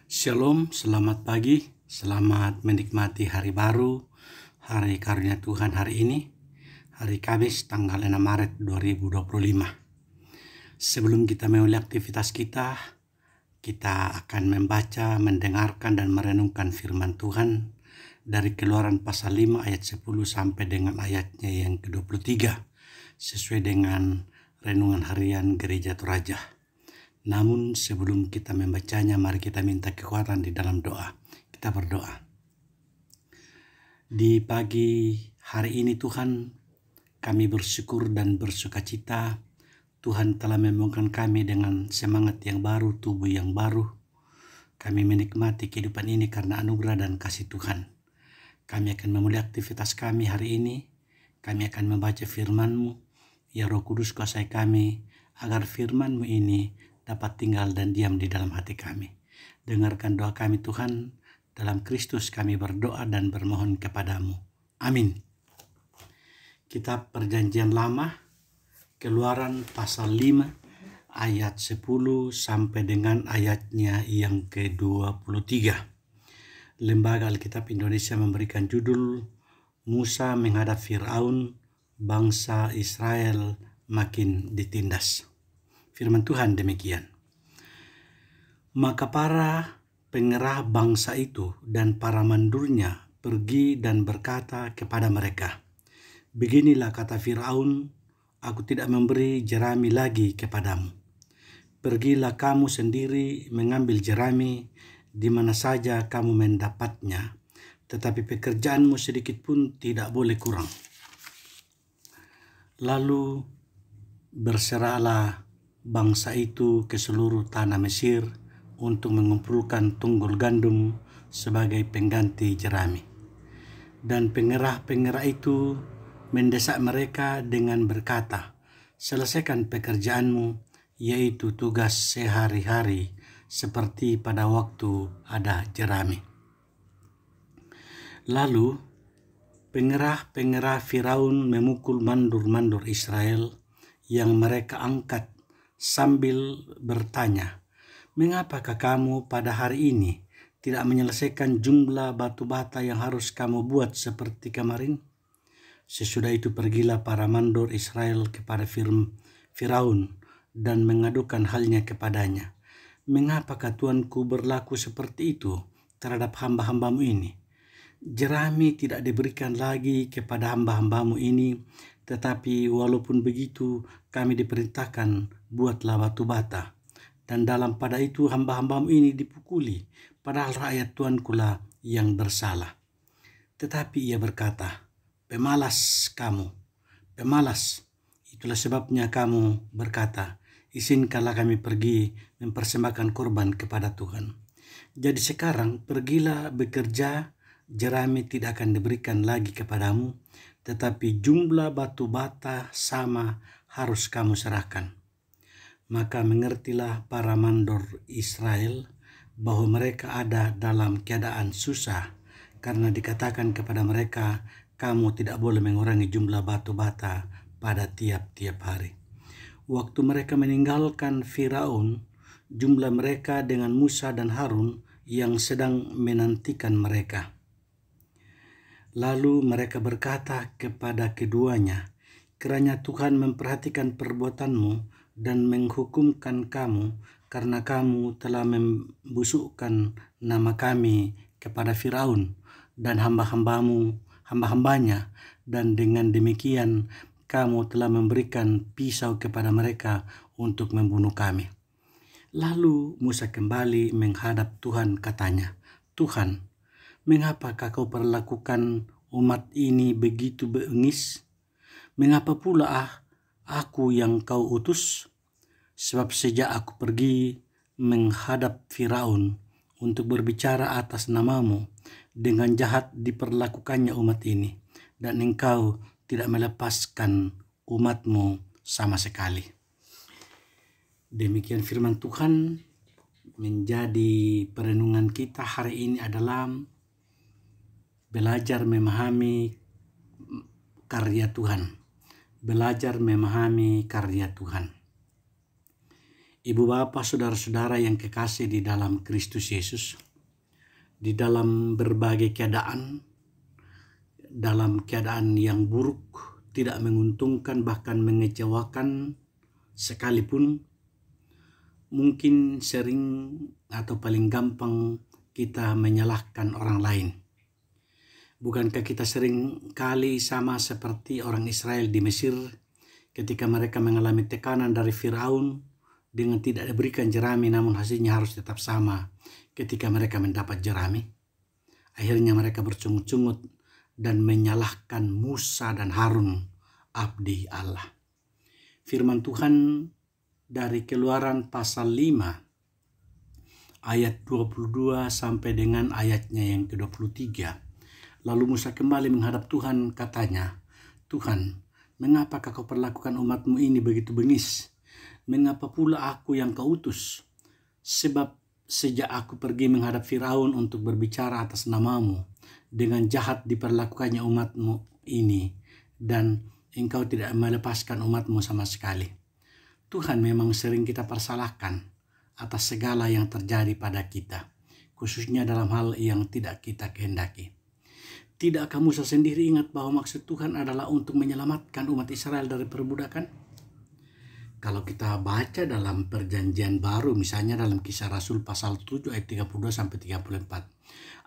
Shalom, selamat pagi, selamat menikmati hari baru, hari karunia Tuhan hari ini, hari Kamis tanggal 6 Maret 2025. Sebelum kita memulai aktivitas kita akan membaca, mendengarkan, dan merenungkan firman Tuhan dari Keluaran pasal 5 ayat 10 sampai dengan ayatnya yang ke-23, sesuai dengan renungan harian Gereja Toraja. Namun sebelum kita membacanya, mari kita minta kekuatan di dalam doa. Kita berdoa. Di pagi hari ini Tuhan, kami bersyukur dan bersukacita. Tuhan telah membangunkan kami dengan semangat yang baru, tubuh yang baru. Kami menikmati kehidupan ini karena anugerah dan kasih Tuhan. Kami akan memulai aktivitas kami hari ini. Kami akan membaca firman-Mu. Ya Roh Kudus, kuasai kami agar firman-Mu ini dapat tinggal dan diam di dalam hati kami. Dengarkan doa kami Tuhan, dalam Kristus kami berdoa dan bermohon kepadamu. Amin. Kitab Perjanjian Lama, Keluaran pasal 5 ayat 10 sampai dengan ayatnya yang ke-23. Lembaga Alkitab Indonesia memberikan judul Musa menghadap Firaun, bangsa Israel makin ditindas. Firman Tuhan demikian. Maka para pengerah bangsa itu dan para mandurnya pergi dan berkata kepada mereka, "Beginilah kata Firaun, aku tidak memberi jerami lagi kepadamu. Pergilah kamu sendiri mengambil jerami di mana saja kamu mendapatnya, tetapi pekerjaanmu sedikit pun tidak boleh kurang." Lalu berserahlah bangsa itu ke seluruh tanah Mesir untuk mengumpulkan tunggul gandum sebagai pengganti jerami. Dan pengerah-pengerah itu mendesak mereka dengan berkata, "Selesaikan pekerjaanmu, yaitu tugas sehari-hari, seperti pada waktu ada jerami." Lalu pengerah-pengerah Firaun memukul mandur-mandur Israel yang mereka angkat sambil bertanya, "Mengapakah kamu pada hari ini tidak menyelesaikan jumlah batu bata yang harus kamu buat seperti kemarin?" Sesudah itu pergilah para mandor Israel kepada Firaun dan mengadukan halnya kepadanya. "Mengapakah Tuanku berlaku seperti itu terhadap hamba-hambamu ini? Jerami tidak diberikan lagi kepada hamba-hambamu ini, tetapi walaupun begitu kami diperintahkan buatlah batu bata. Dan dalam pada itu hamba-hambamu ini dipukuli, padahal rakyat Tuanku lah yang bersalah." Tetapi ia berkata, "Pemalas kamu, pemalas. Itulah sebabnya kamu berkata, izinkanlah kami pergi mempersembahkan korban kepada Tuhan. Jadi sekarang pergilah bekerja, jerami tidak akan diberikan lagi kepadamu, tetapi jumlah batu bata sama harus kamu serahkan." Maka mengertilah para mandor Israel bahwa mereka ada dalam keadaan susah, karena dikatakan kepada mereka, "Kamu tidak boleh mengurangi jumlah batu bata pada tiap-tiap hari." Waktu mereka meninggalkan Firaun, jumlah mereka dengan Musa dan Harun yang sedang menantikan mereka. Lalu mereka berkata kepada keduanya, "Kiranya Tuhan memperhatikan perbuatanmu dan menghukumkan kamu, karena kamu telah membusukkan nama kami kepada Firaun dan hamba-hambanya, dan dengan demikian kamu telah memberikan pisau kepada mereka untuk membunuh kami." Lalu Musa kembali menghadap Tuhan, katanya, "Tuhan, mengapakah kau perlakukan umat ini begitu bengis? Mengapa pula aku yang kau utus? Sebab sejak aku pergi menghadap Firaun untuk berbicara atas namamu, dengan jahat diperlakukannya umat ini, dan engkau tidak melepaskan umatmu sama sekali." Demikian firman Tuhan. Menjadi perenungan kita hari ini adalah belajar memahami karya Tuhan. Belajar memahami karya Tuhan. Ibu bapak, saudara-saudara yang kekasih di dalam Kristus Yesus, di dalam berbagai keadaan, dalam keadaan yang buruk, tidak menguntungkan, bahkan mengecewakan sekalipun, mungkin sering atau paling gampang kita menyalahkan orang lain. Bukankah kita sering kali sama seperti orang Israel di Mesir ketika mereka mengalami tekanan dari Firaun dengan tidak diberikan jerami, namun hasilnya harus tetap sama ketika mereka mendapat jerami. Akhirnya mereka bercungut-cungut dan menyalahkan Musa dan Harun, abdi Allah. Firman Tuhan dari Keluaran pasal 5 ayat 22 sampai dengan ayatnya yang ke-23. Lalu Musa kembali menghadap Tuhan, katanya, "Tuhan, mengapakah kau perlakukan umatmu ini begitu bengis? Mengapa pula aku yang kau utus? Sebab sejak aku pergi menghadap Firaun untuk berbicara atas namamu, dengan jahat diperlakukannya umatmu ini, dan engkau tidak melepaskan umatmu sama sekali." Tuhan memang sering kita persalahkan atas segala yang terjadi pada kita, khususnya dalam hal yang tidak kita kehendaki. Tidakkah Musa sendiri ingat bahwa maksud Tuhan adalah untuk menyelamatkan umat Israel dari perbudakan? Kalau kita baca dalam perjanjian baru, misalnya dalam Kisah Rasul pasal 7 ayat 32 sampai 34.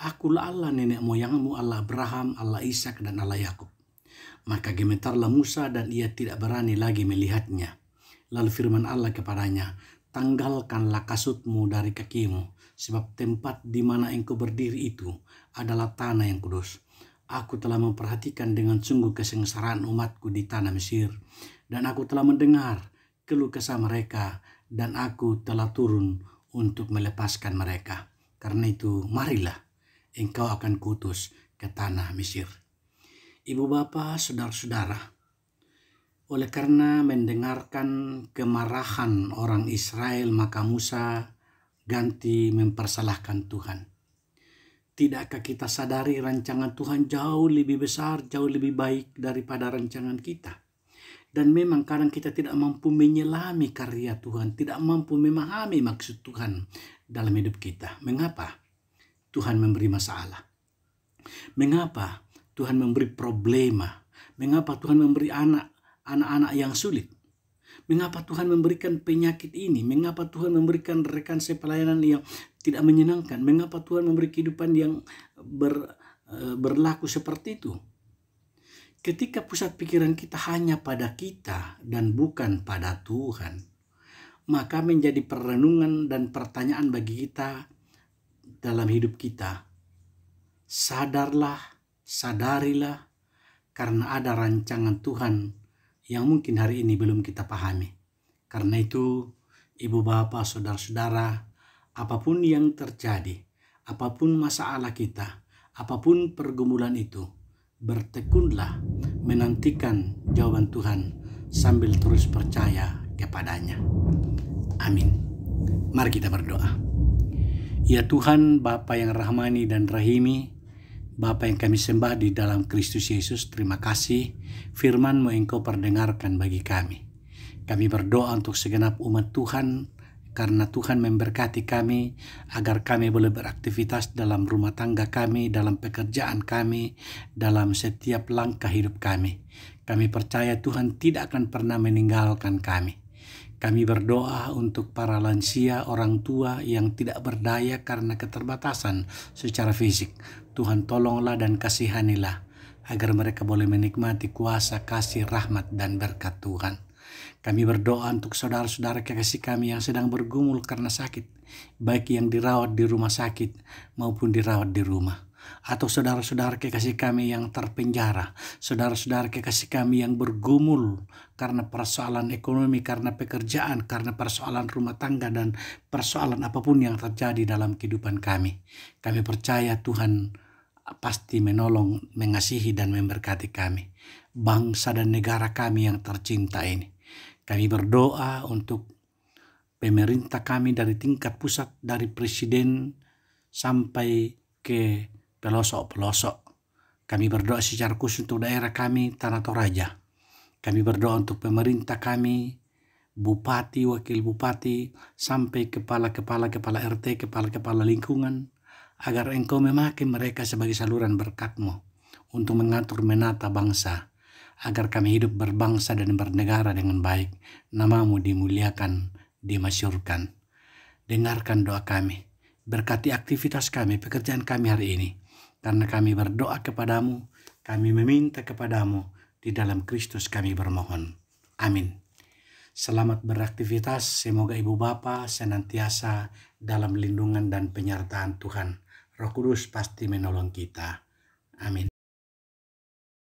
"Akulah Allah nenek moyangmu, Allah Abraham, Allah Ishak dan Allah Yakub." Maka gemetarlah Musa dan ia tidak berani lagi melihatnya. Lalu firman Allah kepadanya, "Tanggalkanlah kasutmu dari kakimu, sebab tempat di mana engkau berdiri itu adalah tanah yang kudus. Aku telah memperhatikan dengan sungguh kesengsaraan umatku di tanah Mesir, dan aku telah mendengar keluh kesah mereka, dan aku telah turun untuk melepaskan mereka. Karena itu, marilah, engkau akan kuutus ke tanah Mesir." Ibu bapak, saudara-saudara, oleh karena mendengarkan kemarahan orang Israel, maka Musa ganti mempersalahkan Tuhan. Tidakkah kita sadari rancangan Tuhan jauh lebih besar, jauh lebih baik daripada rancangan kita? Dan memang kadang kita tidak mampu menyelami karya Tuhan, tidak mampu memahami maksud Tuhan dalam hidup kita. Mengapa Tuhan memberi masalah? Mengapa Tuhan memberi problema? Mengapa Tuhan memberi anak-anak yang sulit? Mengapa Tuhan memberikan penyakit ini? Mengapa Tuhan memberikan rekan sepelayanan yang tidak menyenangkan? Mengapa Tuhan memberi kehidupan yang berlaku seperti itu? Ketika pusat pikiran kita hanya pada kita dan bukan pada Tuhan, maka menjadi perenungan dan pertanyaan bagi kita dalam hidup kita. Sadarilah, karena ada rancangan Tuhan yang mungkin hari ini belum kita pahami. Karena itu, ibu bapak, saudara-saudara, apapun yang terjadi, apapun masalah kita, apapun pergumulan itu, bertekunlah menantikan jawaban Tuhan sambil terus percaya kepadanya. Amin. Mari kita berdoa. Ya Tuhan, Bapa yang rahmani dan rahimi, Bapa yang kami sembah di dalam Kristus Yesus, terima kasih firman-Mu Engkau perdengarkan bagi kami. Kami berdoa untuk segenap umat Tuhan, karena Tuhan memberkati kami agar kami boleh beraktivitas dalam rumah tangga kami, dalam pekerjaan kami, dalam setiap langkah hidup kami. Kami percaya Tuhan tidak akan pernah meninggalkan kami. Kami berdoa untuk para lansia, orang tua yang tidak berdaya karena keterbatasan secara fisik. Tuhan tolonglah dan kasihanilah agar mereka boleh menikmati kuasa, kasih, rahmat, dan berkat Tuhan. Kami berdoa untuk saudara-saudara kekasih kami yang sedang bergumul karena sakit, baik yang dirawat di rumah sakit maupun dirawat di rumah. Atau saudara-saudara kekasih kami yang terpenjara, saudara-saudara kekasih kami yang bergumul karena persoalan ekonomi, karena pekerjaan, karena persoalan rumah tangga, dan persoalan apapun yang terjadi dalam kehidupan kami. Kami percaya Tuhan pasti menolong, mengasihi, dan memberkati kami, bangsa dan negara kami yang tercinta ini. Kami berdoa untuk pemerintah kami dari tingkat pusat, dari presiden sampai ke pelosok-pelosok. Kami berdoa secara khusus untuk daerah kami, Tanah Toraja. Kami berdoa untuk pemerintah kami, bupati, wakil bupati, sampai kepala RT, kepala lingkungan, agar Engkau memakai mereka sebagai saluran berkat-Mu untuk mengatur menata bangsa, agar kami hidup berbangsa dan bernegara dengan baik. Nama-Mu dimuliakan, dimasyurkan. Dengarkan doa kami, berkati aktivitas kami, pekerjaan kami hari ini, karena kami berdoa kepadamu, kami meminta kepadamu, di dalam Kristus kami bermohon. Amin. Selamat beraktivitas, semoga Ibu Bapa senantiasa dalam lindungan dan penyertaan Tuhan. Roh Kudus pasti menolong kita. Amin.